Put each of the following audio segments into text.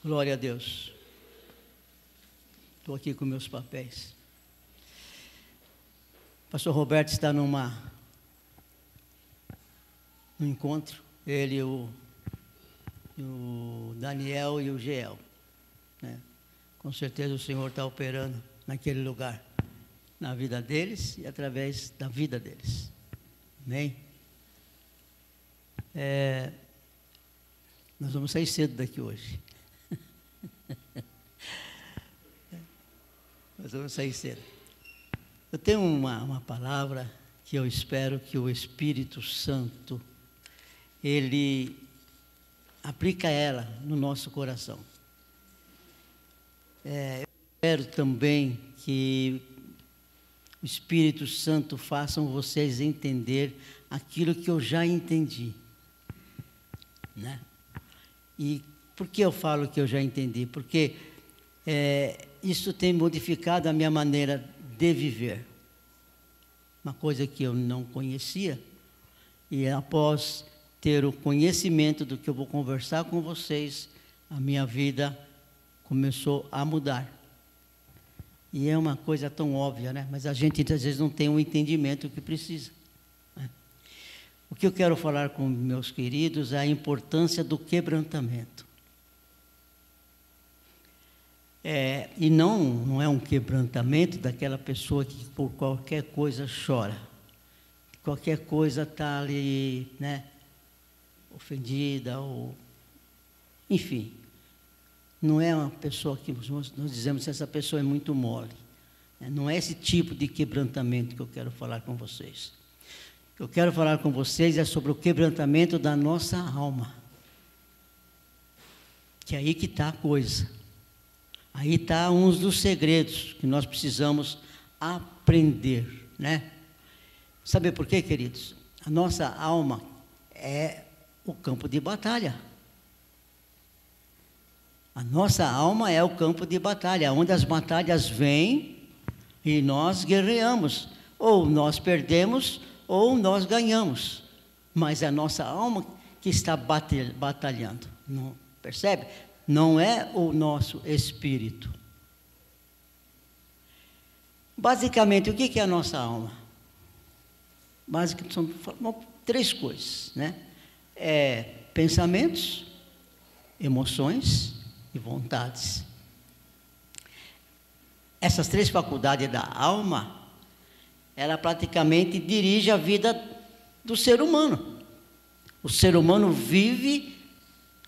Glória a Deus. Estou aqui com meus papéis. O pastor Roberto está num encontro, ele, o Daniel e o Geel, né? Com certeza o Senhor está operando naquele lugar, na vida deles e através da vida deles. Amém? Nós vamos sair cedo daqui hoje. Nós vamos sair cedo. Eu tenho uma palavra que eu espero que o Espírito Santo, ele aplica ela no nosso coração. Eu espero também que o Espírito Santo faça vocês entender aquilo que eu já entendi, né? E por que eu falo que eu já entendi? Porque isso tem modificado a minha maneira de viver. Uma coisa que eu não conhecia, e após ter o conhecimento do que eu vou conversar com vocês, a minha vida começou a mudar. E é uma coisa tão óbvia, né? Mas a gente às vezes não tem o entendimento que precisa, né? O que eu quero falar com meus queridos é a importância do quebrantamento. E não é um quebrantamento daquela pessoa que por qualquer coisa chora. Qualquer coisa está ali, né, ofendida, ou enfim. Não é uma pessoa que nós dizemos que essa pessoa é muito mole. Não é esse tipo de quebrantamento que eu quero falar com vocês. O que eu quero falar com vocês é sobre o quebrantamento da nossa alma. Que é aí que está a coisa. Aí está um dos segredos que nós precisamos aprender, né? Sabe por quê, queridos? A nossa alma é o campo de batalha. A nossa alma é o campo de batalha, onde as batalhas vêm e nós guerreamos. Ou nós perdemos, ou nós ganhamos. Mas é a nossa alma que está batalhando. Não percebe? Não é o nosso espírito. Basicamente, o que é a nossa alma? Basicamente, são três coisas, né? Pensamentos, emoções e vontades. Essas três faculdades da alma, ela praticamente dirige a vida do ser humano. O ser humano vive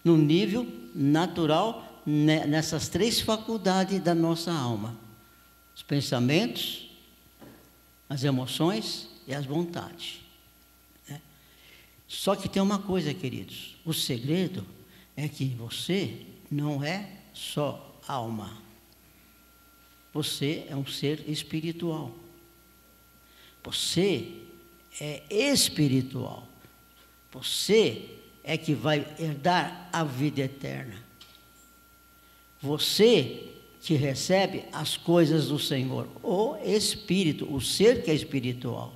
no nível natural nessas três faculdades da nossa alma: os pensamentos, as emoções e as vontades, né? Só que tem uma coisa, queridos: o segredo é que você não é só alma, você é um ser espiritual, você é espiritual, você é que vai herdar a vida eterna. Você que recebe as coisas do Senhor, o Espírito, o ser que é espiritual.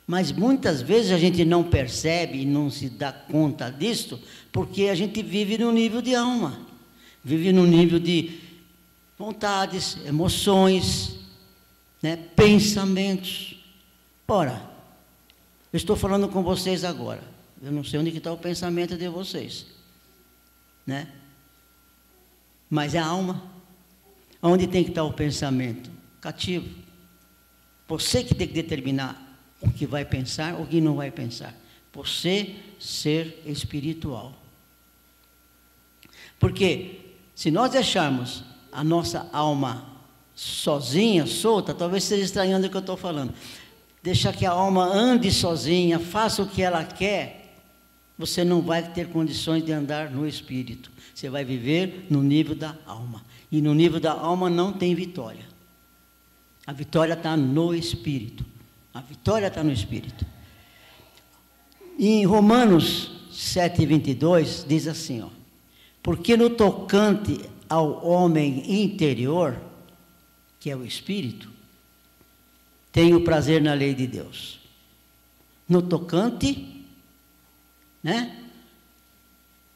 Mas muitas vezes a gente não percebe e não se dá conta disso, porque a gente vive no nível de alma, vive no nível de vontades, emoções, né, pensamentos. Ora, eu estou falando com vocês agora. Eu não sei onde está o pensamento de vocês, né? Mas é a alma. Onde tem que estar o pensamento? Cativo. Você que tem que determinar o que vai pensar, o que não vai pensar. Você ser espiritual. Porque se nós deixarmos a nossa alma sozinha, solta, talvez esteja estranhando o que eu estou falando. Deixar que a alma ande sozinha, faça o que ela quer, você não vai ter condições de andar no espírito. Você vai viver no nível da alma. E no nível da alma não tem vitória. A vitória está no espírito. A vitória está no espírito. Em Romanos 7:22 diz assim, ó: porque no tocante ao homem interior, que é o espírito, tenho prazer na lei de Deus. No tocante, né,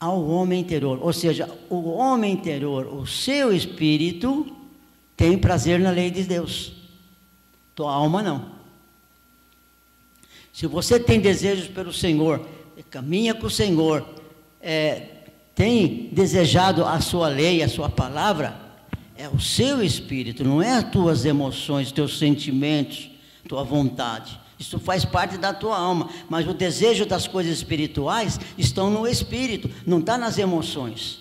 ao homem interior. Ou seja, o homem interior, o seu espírito, tem prazer na lei de Deus. Tua alma não. Se você tem desejos pelo Senhor, caminha com o Senhor, tem desejado a sua lei, a sua palavra, é o seu espírito, não é as tuas emoções, teus sentimentos, tua vontade. Isso faz parte da tua alma, mas o desejo das coisas espirituais estão no espírito, não está nas emoções.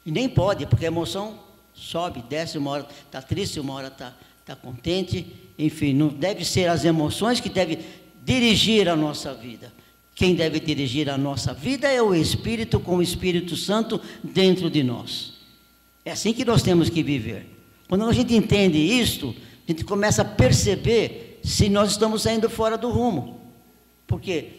E nem pode, porque a emoção sobe, desce, uma hora está triste, uma hora está contente, enfim, não deve ser as emoções que devem dirigir a nossa vida. Quem deve dirigir a nossa vida é o Espírito, com o Espírito Santo dentro de nós. É assim que nós temos que viver. Quando a gente entende isto, a gente começa a perceber se nós estamos saindo fora do rumo. Porque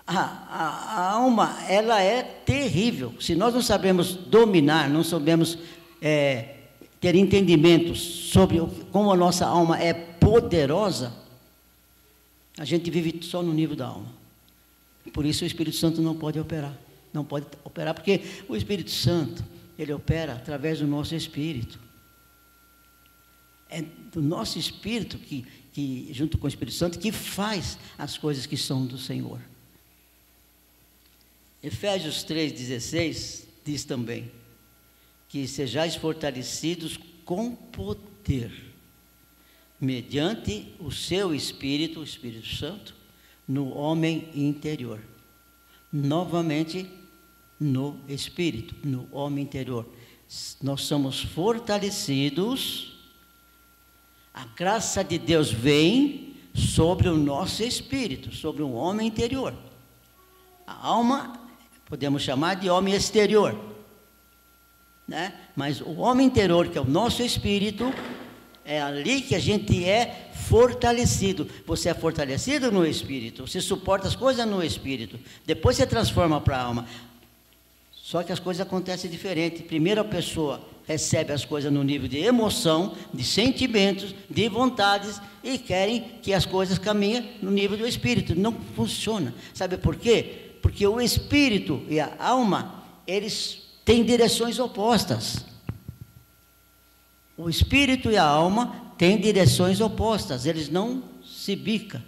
a alma, ela é terrível. Se nós não sabemos dominar, não sabemos ter entendimento sobre como a nossa alma é poderosa, a gente vive só no nível da alma. Por isso o Espírito Santo não pode operar. Não pode operar, porque o Espírito Santo, ele opera através do nosso espírito. É do nosso espírito que junto com o Espírito Santo, que faz as coisas que são do Senhor. Efésios 3,16 diz também que sejais fortalecidos com poder, mediante o seu Espírito, o Espírito Santo, no homem interior. Novamente, no Espírito, no homem interior. Nós somos fortalecidos, a graça de Deus vem sobre o nosso espírito, sobre o homem interior. A alma, podemos chamar de homem exterior, né? Mas o homem interior, que é o nosso espírito, é ali que a gente é fortalecido. Você é fortalecido no espírito, você suporta as coisas no espírito, depois você transforma para a alma. Só que as coisas acontecem diferente. Primeiro a pessoa recebe as coisas no nível de emoção, de sentimentos, de vontades, e querem que as coisas caminhem no nível do espírito. Não funciona. Sabe por quê? Porque o espírito e a alma, eles têm direções opostas. O espírito e a alma têm direções opostas, eles não se bicam.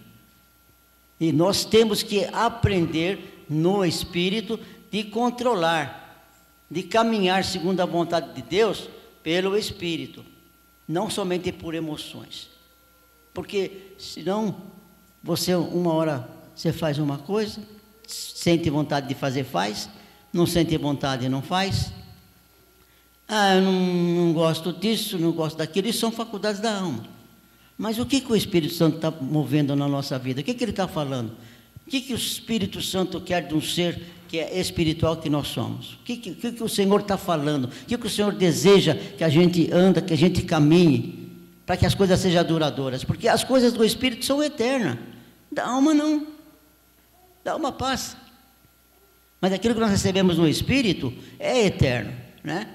E nós temos que aprender no espírito de controlar, de caminhar segundo a vontade de Deus pelo espírito, não somente por emoções. Porque senão uma hora você faz uma coisa, sente vontade de fazer, faz, não sente vontade, não faz. Eu não gosto disso, não gosto daquilo. Isso são faculdades da alma. Mas o que o Espírito Santo está movendo na nossa vida? O que ele está falando? O que o Espírito Santo quer de um ser que é espiritual que nós somos? O que o Senhor está falando? O que o Senhor deseja que a gente anda, que a gente caminhe, para que as coisas sejam duradouras? Porque as coisas do Espírito são eternas, da alma não. Da alma passa. Mas aquilo que nós recebemos no Espírito é eterno, né?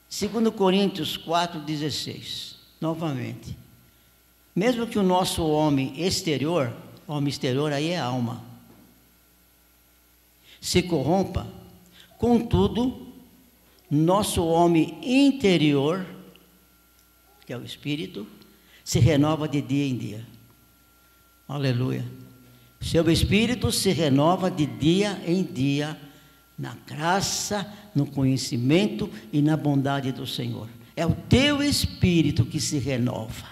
2 Coríntios 4,16, novamente. Mesmo que o nosso homem exterior aí é alma, se corrompa, contudo, nosso homem interior, que é o Espírito, se renova de dia em dia. Aleluia. Seu Espírito se renova de dia em dia, na graça, no conhecimento e na bondade do Senhor. É o teu espírito que se renova.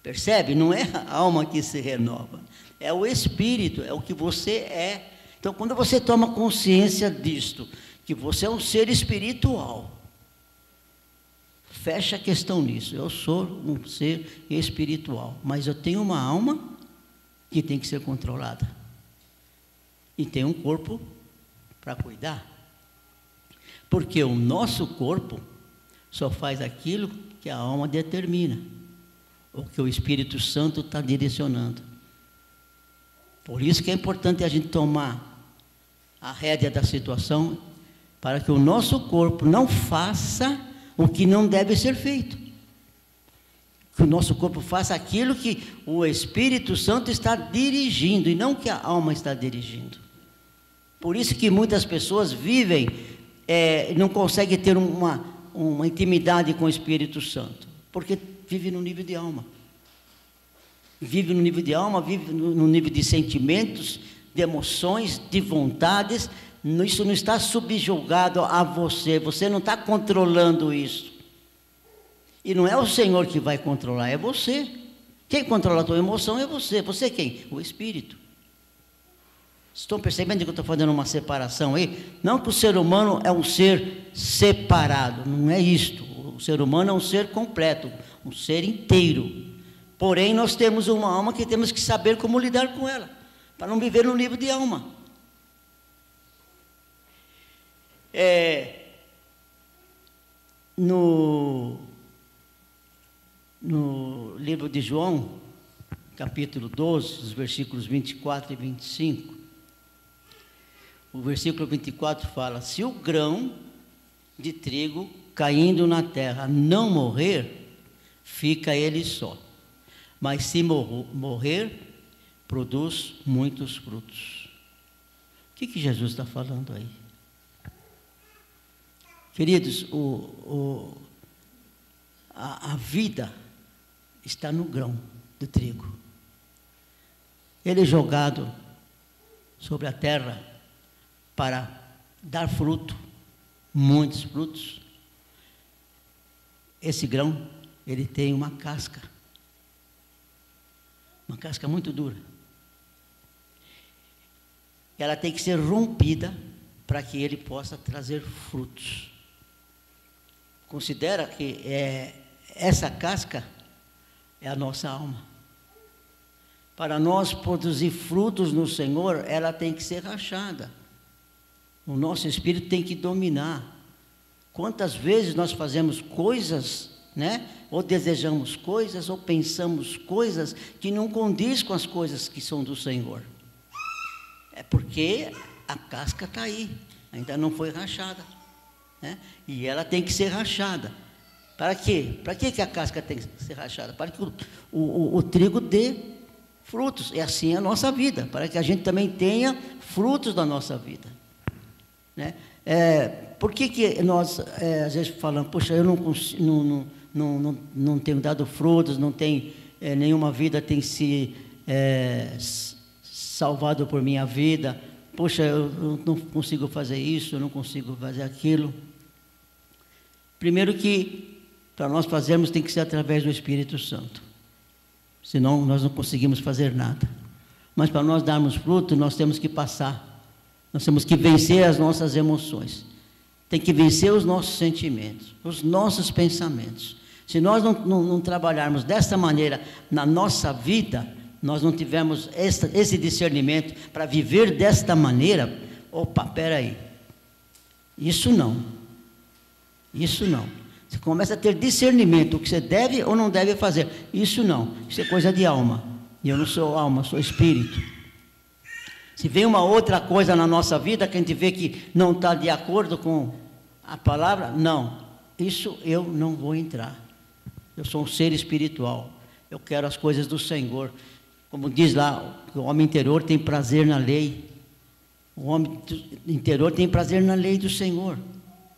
Percebe? Não é a alma que se renova. É o espírito, é o que você é. Então, quando você toma consciência disto, que você é um ser espiritual, fecha a questão nisso. Eu sou um ser espiritual, mas eu tenho uma alma que tem que ser controlada. E tem um corpo para cuidar. Porque o nosso corpo só faz aquilo que a alma determina, o que o Espírito Santo está direcionando. Por isso que é importante a gente tomar a rédea da situação, para que o nosso corpo não faça o que não deve ser feito. Que o nosso corpo faça aquilo que o Espírito Santo está dirigindo, e não que a alma está dirigindo. Por isso que muitas pessoas vivem, não conseguem ter uma intimidade com o Espírito Santo, porque vive no nível de alma. Vive no nível de alma, vive no nível de sentimentos, de emoções, de vontades. Isso não está subjugado a você, você não está controlando isso. E não é o Senhor que vai controlar, é você. Quem controla a tua emoção é você. Você quem? O Espírito. Estão percebendo que eu estou fazendo uma separação aí? Não que o ser humano é um ser separado, não é isto. O ser humano é um ser completo, um ser inteiro. Porém, nós temos uma alma que temos que saber como lidar com ela, para não viver no nível de alma. No livro de João, capítulo 12, os versículos 24 e 25, o versículo 24 fala: se o grão de trigo caindo na terra não morrer, fica ele só. Mas se morrer, produz muitos frutos. O que Jesus está falando aí? Queridos, a vida está no grão do trigo. Ele é jogado sobre a terra para dar fruto, muitos frutos. Esse grão, ele tem uma casca muito dura. Ela tem que ser rompida para que ele possa trazer frutos. Considera que essa casca é a nossa alma. Para nós produzir frutos no Senhor, ela tem que ser rachada. O nosso espírito tem que dominar. Quantas vezes nós fazemos coisas, né? Ou desejamos coisas, ou pensamos coisas que não condiz com as coisas que são do Senhor. É porque a casca está aí, ainda não foi rachada, né? E ela tem que ser rachada. Para quê? Para que a casca tem que ser rachada? Para que o trigo dê frutos. E assim é a nossa vida, para que a gente também tenha frutos da nossa vida, né? Por que nós às vezes falamos: poxa, eu não tenho dado frutos, não tem nenhuma vida tem se salvado por minha vida, poxa, eu não consigo fazer isso, eu não consigo fazer aquilo. Primeiro que para nós fazermos tem que ser através do Espírito Santo, senão nós não conseguimos fazer nada. Mas para nós darmos fruto, nós temos que passar, nós temos que vencer as nossas emoções, tem que vencer os nossos sentimentos, os nossos pensamentos. Se nós não trabalharmos desta maneira na nossa vida, nós não tivermos esse discernimento para viver desta maneira, opa, peraí, isso não. Você começa a ter discernimento, o que você deve ou não deve fazer. Isso não, isso é coisa de alma. E eu não sou alma, sou espírito. Se vem uma outra coisa na nossa vida que a gente vê que não está de acordo com a palavra, não, isso eu não vou entrar. Eu sou um ser espiritual, eu quero as coisas do Senhor. Como diz lá, o homem interior tem prazer na lei. O homem interior tem prazer na lei do Senhor.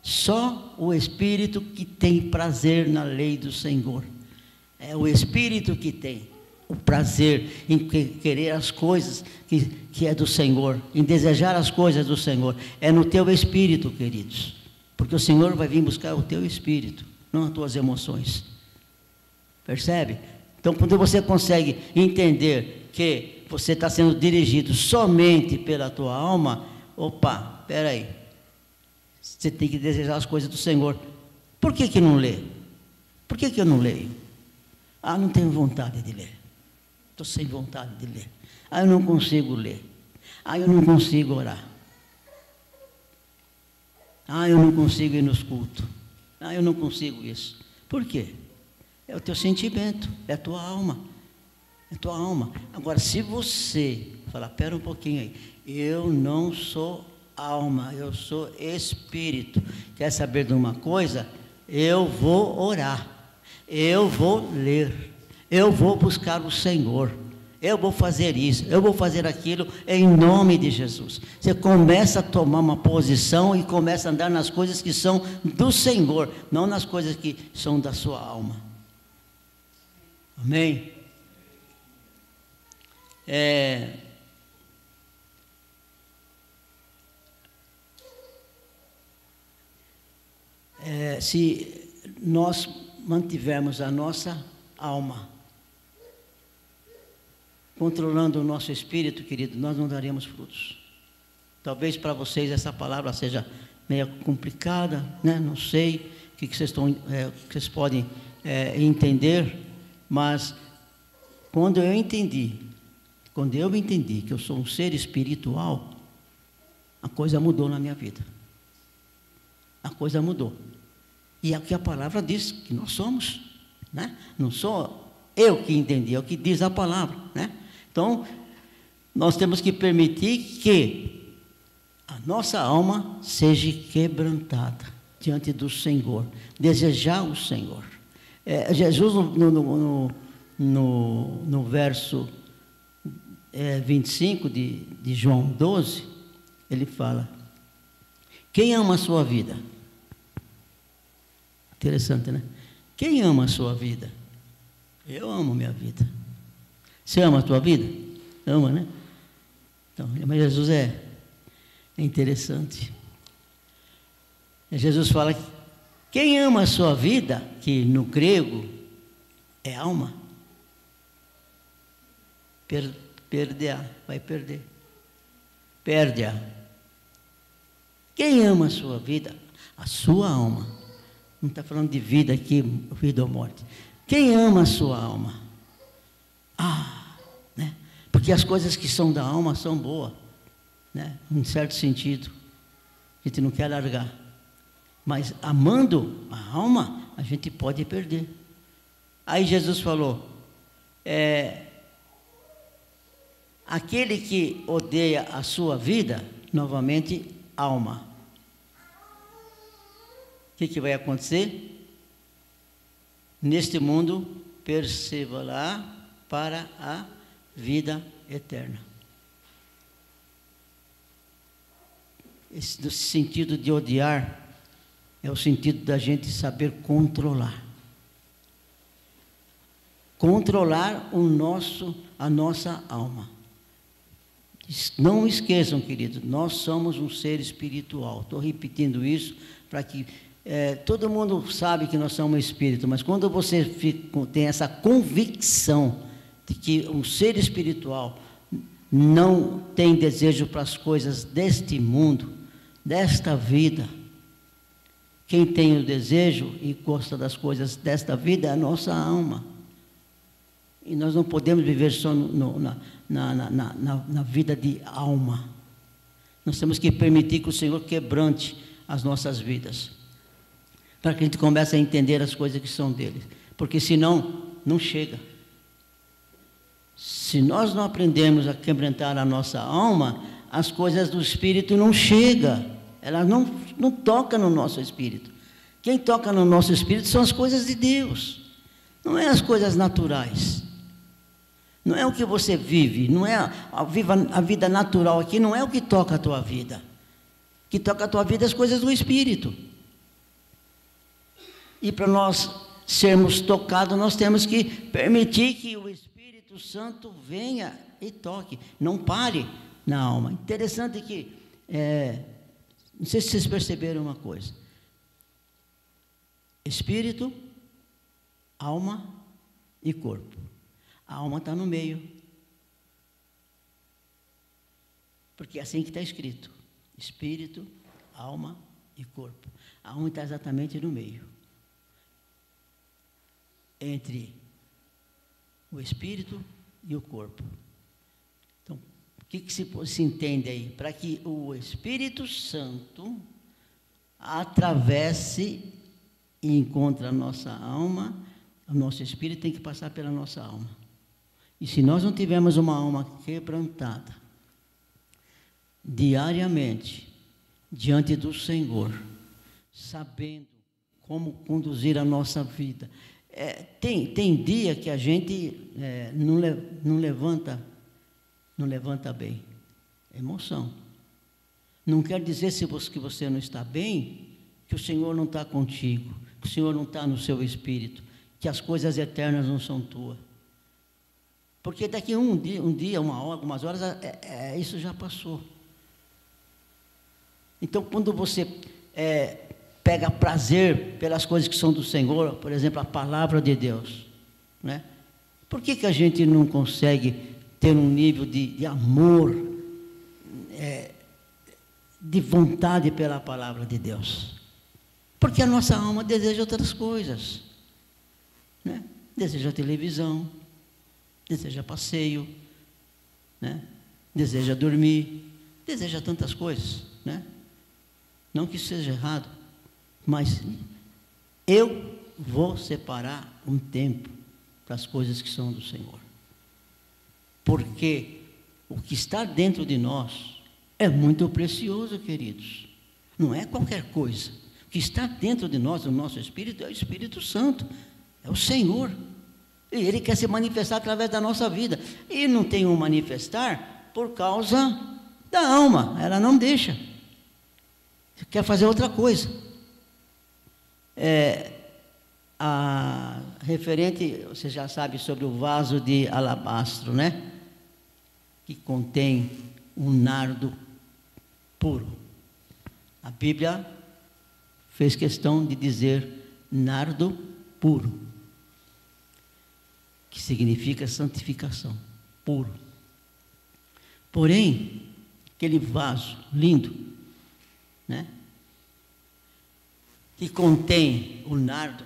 Só o Espírito que tem prazer na lei do Senhor. É o Espírito que tem o prazer em querer as coisas que é do Senhor, em desejar as coisas do Senhor. É no teu espírito, queridos. Porque o Senhor vai vir buscar o teu espírito, não as tuas emoções. Percebe? Então, quando você consegue entender que você está sendo dirigido somente pela tua alma, opa, espera aí. Você tem que desejar as coisas do Senhor. Por que não lê? Por que eu não leio? Ah, não tenho vontade de ler. Estou sem vontade de ler. Ah, eu não consigo ler. Ah, eu não consigo orar. Ah, eu não consigo ir nos cultos. Ah, eu não consigo isso. Por quê? É o teu sentimento, é a tua alma. É a tua alma. Agora, se você falar, pera um pouquinho aí, eu não sou alma, eu sou espírito. Quer saber de uma coisa? Eu vou orar, eu vou ler, eu vou buscar o Senhor. eu vou fazer isso, eu vou fazer aquilo, em nome de Jesus. Você começa a tomar uma posição e começa a andar nas coisas que são do Senhor, não nas coisas que são da sua alma. Amém? Se nós mantivermos a nossa alma controlando o nosso espírito, querido, nós não daremos frutos. Talvez para vocês essa palavra seja meio complicada, né? Não sei o que vocês podem entender, mas quando eu entendi que eu sou um ser espiritual, a coisa mudou na minha vida. A coisa mudou. E é o que a palavra diz, que nós somos, né? Não sou eu que entendi, é o que diz a palavra, né? Então, nós temos que permitir que a nossa alma seja quebrantada diante do Senhor, desejar o Senhor. Jesus, no verso 25 de João 12, ele fala: quem ama a sua vida? Interessante, né? Quem ama a sua vida? Eu amo minha vida. Você ama a tua vida? Ama, né? Então, mas Jesus é interessante. Jesus fala que quem ama a sua vida, que no grego é alma, perderá, vai perder. Perde-a. Quem ama a sua vida? A sua alma. Não está falando de vida aqui, vida ou morte. Quem ama a sua alma? Né? Porque as coisas que são da alma são boas, né? Em certo sentido. A gente não quer largar. Mas amando a alma, a gente pode perder. Aí Jesus falou, aquele que odeia a sua vida, novamente, alma. O que vai acontecer? Neste mundo, perseverará para a vida eterna. Esse sentido de odiar é o sentido da gente saber controlar. Controlar a nossa alma. Não esqueçam, queridos, nós somos um ser espiritual. Estou repetindo isso para que todo mundo sabe que nós somos espírito, mas quando você tem essa convicção de que um ser espiritual não tem desejo para as coisas deste mundo, desta vida, quem tem o desejo e gosta das coisas desta vida é a nossa alma. E nós não podemos viver só na vida de alma. Nós temos que permitir que o Senhor quebrante as nossas vidas, para que a gente comece a entender as coisas que são dele, porque senão não chega. Se nós não aprendermos a quebrantar a nossa alma, as coisas do Espírito não chegam, elas não tocam no nosso Espírito. Quem toca no nosso Espírito são as coisas de Deus, não é as coisas naturais, não é o que você vive, não é a vida natural aqui, não é o que toca a tua vida. O que toca a tua vida é as coisas do Espírito. E para nós sermos tocados, nós temos que permitir que o Espírito Santo venha e toque, não pare na alma. Interessante que, não sei se vocês perceberam uma coisa: Espírito, alma e corpo. A alma está no meio, porque é assim que está escrito: Espírito, alma e corpo. A alma está exatamente no meio, entre o espírito e o corpo. Então, o que se entende aí? Para que o Espírito Santo atravesse e encontre a nossa alma, o nosso espírito tem que passar pela nossa alma. E se nós não tivermos uma alma quebrantada, diariamente, diante do Senhor, sabendo como conduzir a nossa vida, Tem dia que a gente não levanta bem. Emoção. Não quer dizer que você não está bem, que o Senhor não está contigo, que o Senhor não está no seu espírito, que as coisas eternas não são tuas. Porque daqui um dia, uma hora, algumas horas, isso já passou. Então, quando você pega prazer pelas coisas que são do Senhor, por exemplo, a palavra de Deus, né? Por que a gente não consegue ter um nível de amor, de vontade pela palavra de Deus? Porque a nossa alma deseja outras coisas, né? Deseja televisão, deseja passeio, né? Deseja dormir, deseja tantas coisas, né? Não que isso seja errado, mas eu vou separar um tempo para as coisas que são do Senhor. Porque o que está dentro de nós é muito precioso, queridos. Não é qualquer coisa. O que está dentro de nós, no nosso espírito, é o Espírito Santo, é o Senhor. E Ele quer se manifestar através da nossa vida. E não tem um manifestar por causa da alma, ela não deixa. Quer fazer outra coisa. A referente, você já sabe sobre o vaso de alabastro, né? Que contém um nardo puro. A Bíblia fez questão de dizer nardo puro, que significa santificação, puro. Porém, aquele vaso lindo, né? Que contém o nardo,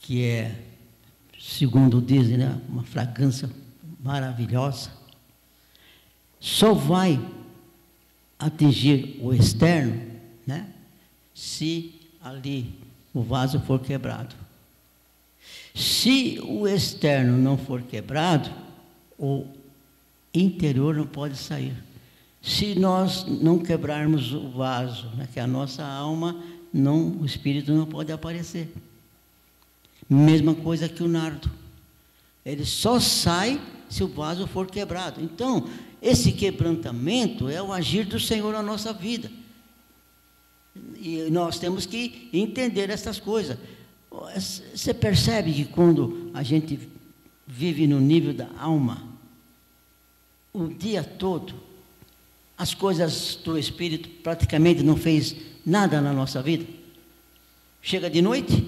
que é, segundo dizem, né, uma fragrância maravilhosa, só vai atingir o externo, né, se ali o vaso for quebrado. Se o externo não for quebrado, o interior não pode sair. Se nós não quebrarmos o vaso, né, que é a nossa alma, o espírito não pode aparecer. Mesma coisa que o nardo. Ele só sai se o vaso for quebrado. Então, esse quebrantamento é o agir do Senhor na nossa vida. E nós temos que entender essas coisas. Você percebe que quando a gente vive no nível da alma, o dia todo, as coisas do espírito praticamente não fez nada na nossa vida. Chega de noite,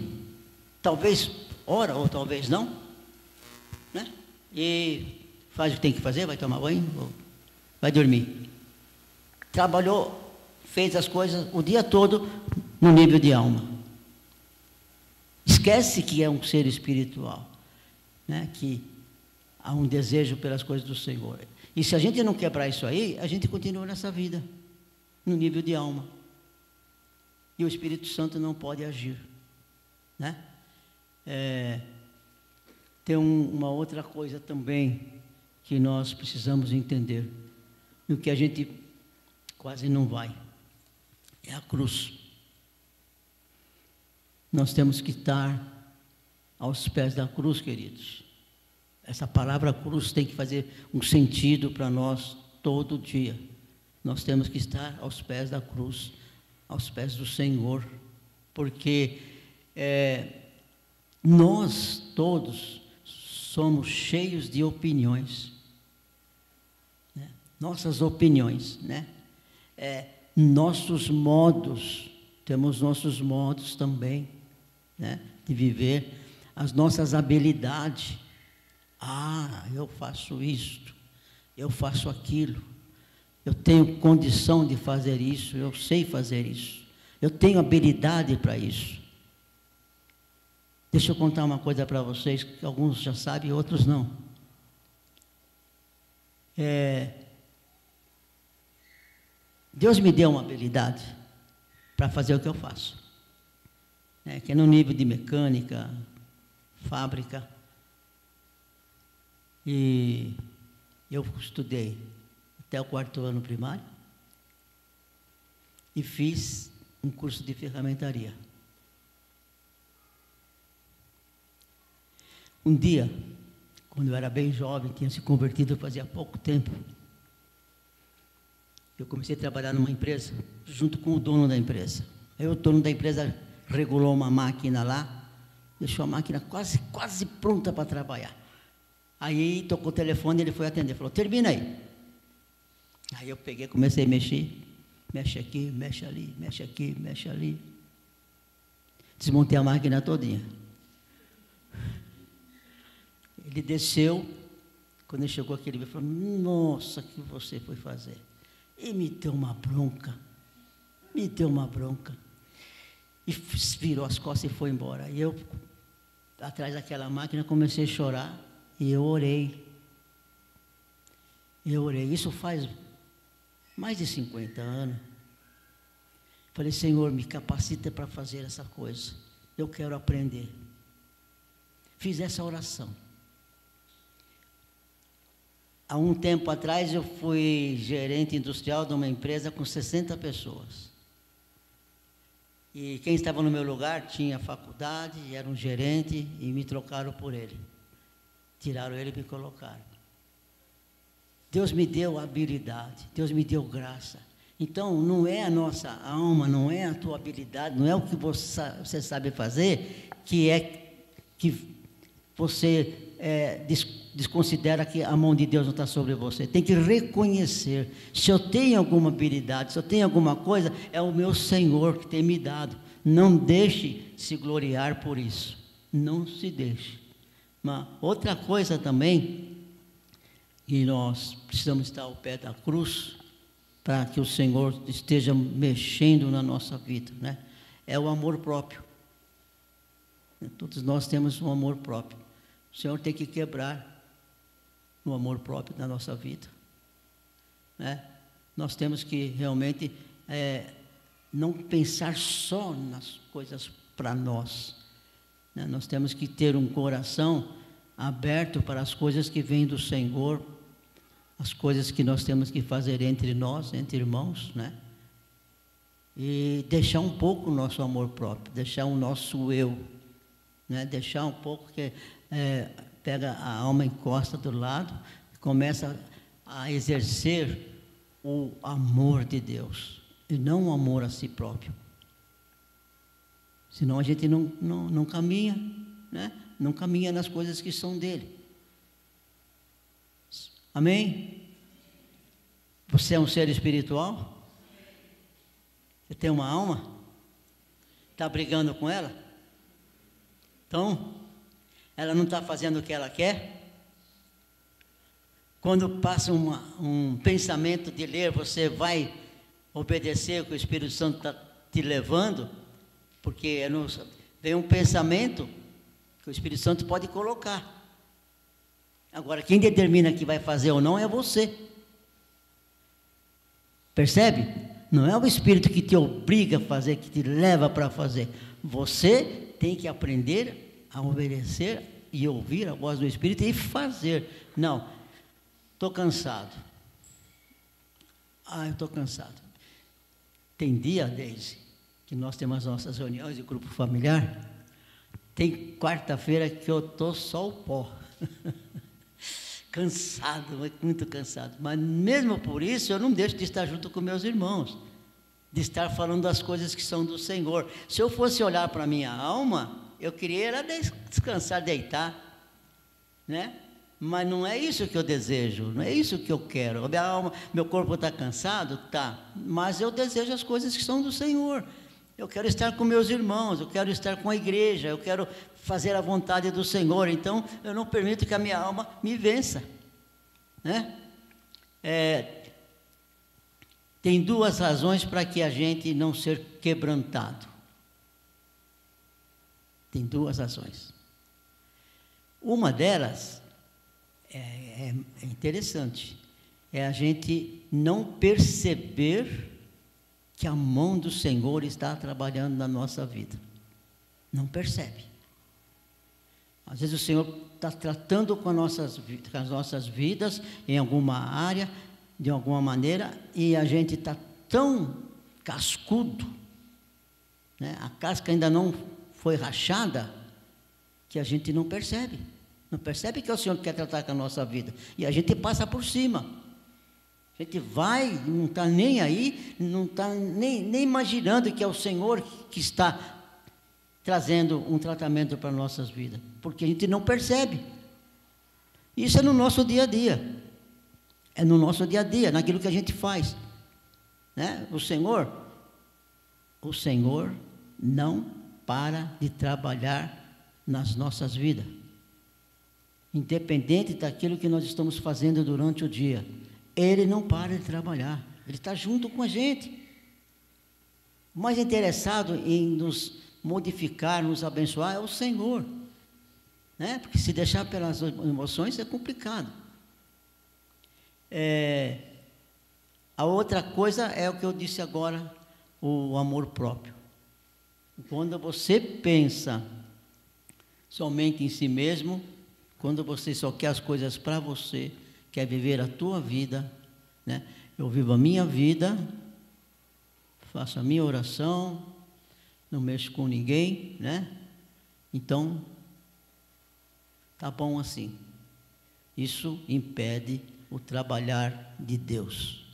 talvez ora ou talvez não, né? E faz o que tem que fazer, vai tomar banho, vai dormir. Trabalhou, fez as coisas o dia todo no nível de alma. Esquece que é um ser espiritual, né? Que há um desejo pelas coisas do Senhor. E se a gente não quebrar isso aí, a gente continua nessa vida, no nível de alma. E o Espírito Santo não pode agir, né? Tem uma outra coisa também que nós precisamos entender, e o que a gente quase não vai, é a cruz. Nós temos que estar aos pés da cruz, queridos. Essa palavra cruz tem que fazer um sentido para nós todo dia. Nós temos que estar aos pés da cruz, aos pés do Senhor, porque nós todos somos cheios de opiniões, né? Nossas opiniões, né? Nossos modos, temos nossos modos também, né, de viver, as nossas habilidades. Eu faço isto, eu faço aquilo, eu tenho condição de fazer isso, eu sei fazer isso, eu tenho habilidade para isso. Deixa eu contar uma coisa para vocês, que alguns já sabem, outros não. Deus me deu uma habilidade para fazer o que eu faço, que é no nível de mecânica, fábrica. E eu estudei até o 4º ano primário e fiz um curso de ferramentaria. Um dia, quando eu era bem jovem, tinha se convertido fazia pouco tempo, eu comecei a trabalhar numa empresa, junto com o dono da empresa. Aí o dono da empresa regulou uma máquina lá, deixou a máquina quase pronta para trabalhar. Aí tocou o telefone, ele foi atender, falou, termina aí. Aí eu peguei, comecei a mexer, mexe aqui, mexe ali, mexe aqui, mexe ali. Desmontei a máquina todinha. Ele desceu, quando ele chegou aqui, ele falou, nossa, o que você foi fazer? E me deu uma bronca, e virou as costas e foi embora. E eu, atrás daquela máquina, comecei a chorar, e eu orei. Isso faz mais de 50 anos. Falei, Senhor, me capacita para fazer essa coisa, eu quero aprender. Fiz essa oração. Há um tempo atrás, eu fui gerente industrial de uma empresa com 60 pessoas. E quem estava no meu lugar tinha faculdade, era um gerente, e me trocaram por ele. Tiraram ele e me colocaram. Deus me deu habilidade, Deus me deu graça. Então, não é a nossa alma, não é a tua habilidade, não é o que você sabe fazer, que você desconsidera que a mão de Deus não está sobre você. Tem que reconhecer, se eu tenho alguma habilidade, se eu tenho alguma coisa, é o meu Senhor que tem me dado. Não deixe se gloriar por isso, não se deixe. Mas outra coisa também, e nós precisamos estar ao pé da cruz, para que o Senhor esteja mexendo na nossa vida, né? É o amor próprio. Todos nós temos um amor próprio. O Senhor tem que quebrar o amor próprio na nossa vida, né? Nós temos que realmente não pensar só nas coisas para nós, né? Nós temos que ter um coração aberto para as coisas que vêm do Senhor, as coisas que nós temos que fazer entre nós, entre irmãos, né? E deixar um pouco o nosso amor próprio, deixar o nosso eu, né? Deixar um pouco que pega a alma, encosta do lado, começa a exercer o amor de Deus, e não o amor a si próprio. Senão a gente não caminha, né? Não caminha nas coisas que são dele. Amém? Você é um ser espiritual? Você tem uma alma? Está brigando com ela? Então, ela não está fazendo o que ela quer? Quando passa um pensamento de ler, você vai obedecer o que o Espírito Santo está te levando? Porque vem um pensamento que o Espírito Santo pode colocar. Agora, quem determina que vai fazer ou não é você. Percebe? Não é o Espírito que te obriga a fazer, que te leva para fazer. Você tem que aprender a obedecer e ouvir a voz do Espírito e fazer. Não, estou cansado. Eu estou cansado. Tem dia, Deise, que nós temos as nossas reuniões de grupo familiar. Tem quarta-feira que eu estou só o pó. Cansado, muito cansado. Mas mesmo por isso, eu não deixo de estar junto com meus irmãos, de estar falando das coisas que são do Senhor. Se eu fosse olhar para a minha alma, eu queria era descansar, deitar, né? Mas não é isso que eu desejo, não é isso que eu quero. A minha alma, meu corpo está cansado? Tá. Mas eu desejo as coisas que são do Senhor. Eu quero estar com meus irmãos, eu quero estar com a igreja, eu quero fazer a vontade do Senhor. Então, eu não permito que a minha alma me vença, né? Tem duas razões para que a gente não ser quebrantado. Tem duas razões. Uma delas é interessante, é a gente não perceber que a mão do Senhor está trabalhando na nossa vida. Não percebe. Às vezes o Senhor está tratando com as nossas vidas em alguma área, de alguma maneira, e a gente está tão cascudo, né? A casca ainda não foi rachada, que a gente não percebe. Não percebe que é o Senhor que quer tratar com a nossa vida. E a gente passa por cima. A gente vai, não está nem aí, não está nem imaginando que é o Senhor que está trazendo um tratamento para nossas vidas. Porque a gente não percebe. Isso é no nosso dia a dia. É no nosso dia a dia, naquilo que a gente faz. Né? O Senhor não para de trabalhar nas nossas vidas. Independente daquilo que nós estamos fazendo durante o dia, Ele não para de trabalhar. Ele está junto com a gente. O mais interessado em nos modificar, nos abençoar é o Senhor. Né? Porque se deixar pelas emoções é complicado. A outra coisa é o que eu disse agora, o amor próprio. Quando você pensa somente em si mesmo, quando você só quer as coisas para você, quer viver a tua vida, né? Eu vivo a minha vida, faço a minha oração, não mexo com ninguém, né? Então, tá bom assim. Isso impede o trabalhar de Deus.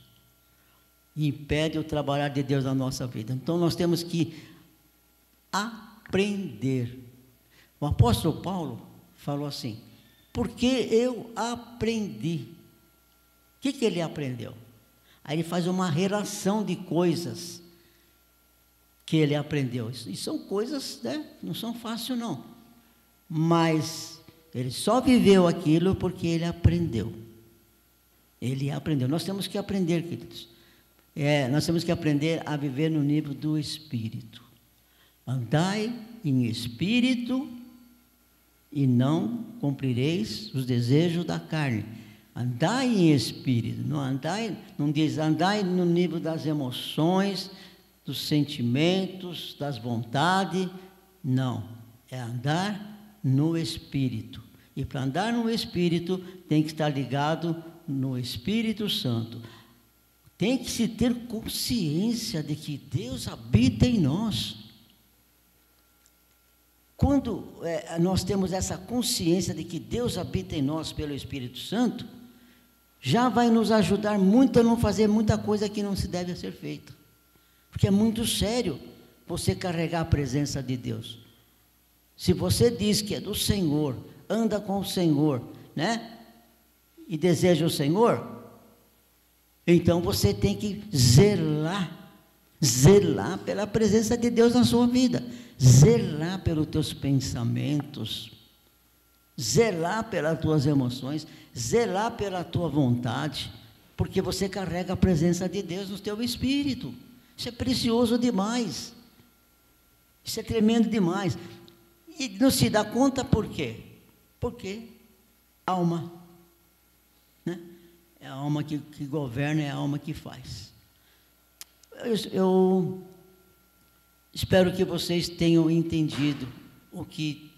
Impede o trabalhar de Deus na nossa vida. Então, nós temos que aprender. O apóstolo Paulo falou assim: porque eu aprendi. O que ele aprendeu? Aí ele faz uma relação de coisas que ele aprendeu. E são coisas, né, não são fáceis não. Mas ele só viveu aquilo porque ele aprendeu. Ele aprendeu. Nós temos que aprender, queridos. Nós temos que aprender a viver no nível do Espírito. Andai em Espírito e não cumprireis os desejos da carne. Andai em Espírito. Não diz andai no nível das emoções, dos sentimentos, das vontades. Não. É andar no Espírito. E para andar no Espírito, tem que estar ligado no Espírito Santo. Tem que se ter consciência de que Deus habita em nós. Quando nós temos essa consciência de que Deus habita em nós pelo Espírito Santo, já vai nos ajudar muito a não fazer muita coisa que não se deve ser feita. Porque é muito sério você carregar a presença de Deus. Se você diz que é do Senhor, anda com o Senhor, né? E deseja o Senhor, então você tem que zelar pela presença de Deus na sua vida, zelar pelos teus pensamentos, zelar pelas tuas emoções, zelar pela tua vontade, porque você carrega a presença de Deus no teu espírito. Isso é precioso demais, isso é tremendo demais. E não se dá conta por quê? Porque alma, né? É a alma que governa, é a alma que faz. Eu espero que vocês tenham entendido o que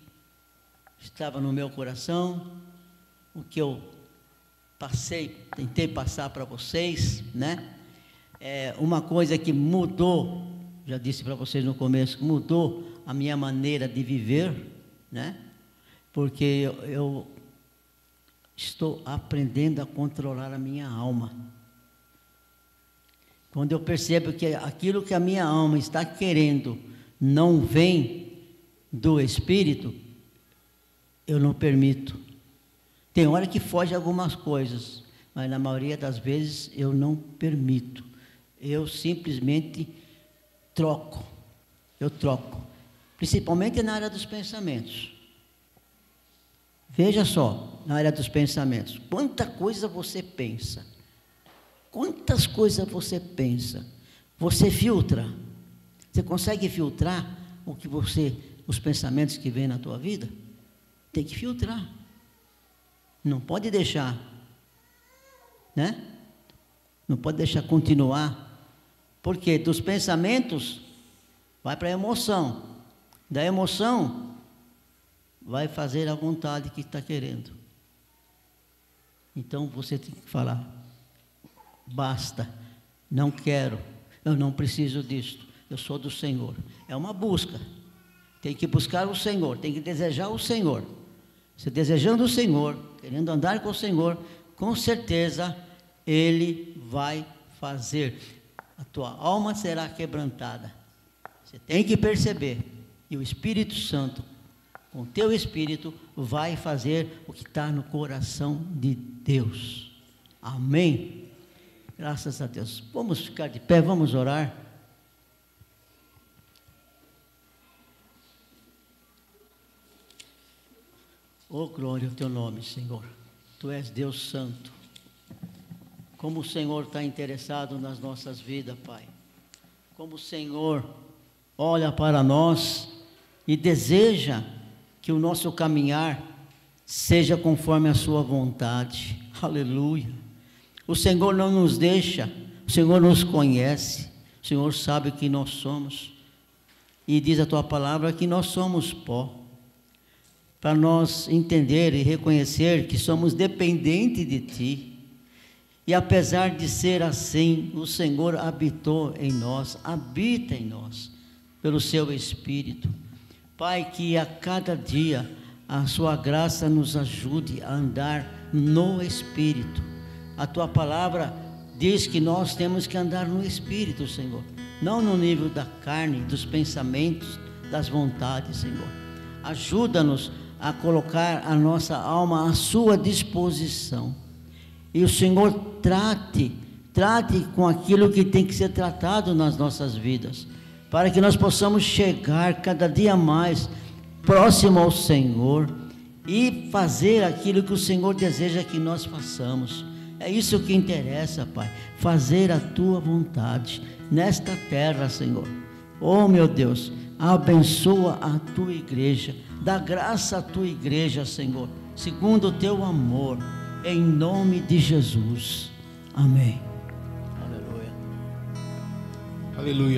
estava no meu coração, o que eu tentei passar para vocês, né? Uma coisa que mudou, já disse para vocês no começo, mudou a minha maneira de viver, né? Porque eu estou aprendendo a controlar a minha alma. Quando eu percebo que aquilo que a minha alma está querendo não vem do Espírito, eu não permito. Tem hora que foge algumas coisas, mas na maioria das vezes eu não permito. Eu simplesmente troco. Eu troco. Principalmente na área dos pensamentos. Veja só, na área dos pensamentos, quanta coisa você pensa, quantas coisas você pensa, você filtra, você consegue filtrar os pensamentos que vêm na tua vida? Tem que filtrar, não pode deixar, né? Não pode deixar continuar, porque dos pensamentos vai para a emoção, da emoção vai fazer a vontade que está querendo. Então você tem que falar: basta, não quero, eu não preciso disso, eu sou do Senhor. É uma busca, tem que buscar o Senhor, tem que desejar o Senhor. Você desejando o Senhor, querendo andar com o Senhor, com certeza Ele vai fazer. A tua alma será quebrantada. Você tem que perceber. E o Espírito Santo, com o teu Espírito, vai fazer o que está no coração de Deus. Amém? Graças a Deus. Vamos ficar de pé, vamos orar. Oh, glória ao teu nome, Senhor. Tu és Deus Santo. Como o Senhor está interessado nas nossas vidas, Pai. Como o Senhor olha para nós e deseja que o nosso caminhar seja conforme a sua vontade. Aleluia. O Senhor não nos deixa, o Senhor nos conhece, o Senhor sabe que nós somos. E diz a tua palavra que nós somos pó. Para nós entender e reconhecer que somos dependentes de Ti. E apesar de ser assim, o Senhor habitou em nós, habita em nós, pelo Seu Espírito. Pai, que a cada dia a Sua graça nos ajude a andar no Espírito. A Tua palavra diz que nós temos que andar no Espírito, Senhor. Não no nível da carne, dos pensamentos, das vontades, Senhor. Ajuda-nos a colocar a nossa alma à Sua disposição. E o Senhor trate com aquilo que tem que ser tratado nas nossas vidas, para que nós possamos chegar cada dia mais próximo ao Senhor e fazer aquilo que o Senhor deseja que nós façamos. É isso que interessa, Pai, fazer a Tua vontade nesta terra, Senhor. Oh, meu Deus, abençoa a Tua igreja, dá graça à Tua igreja, Senhor, segundo o Teu amor, em nome de Jesus. Amém. Aleluia. Aleluia.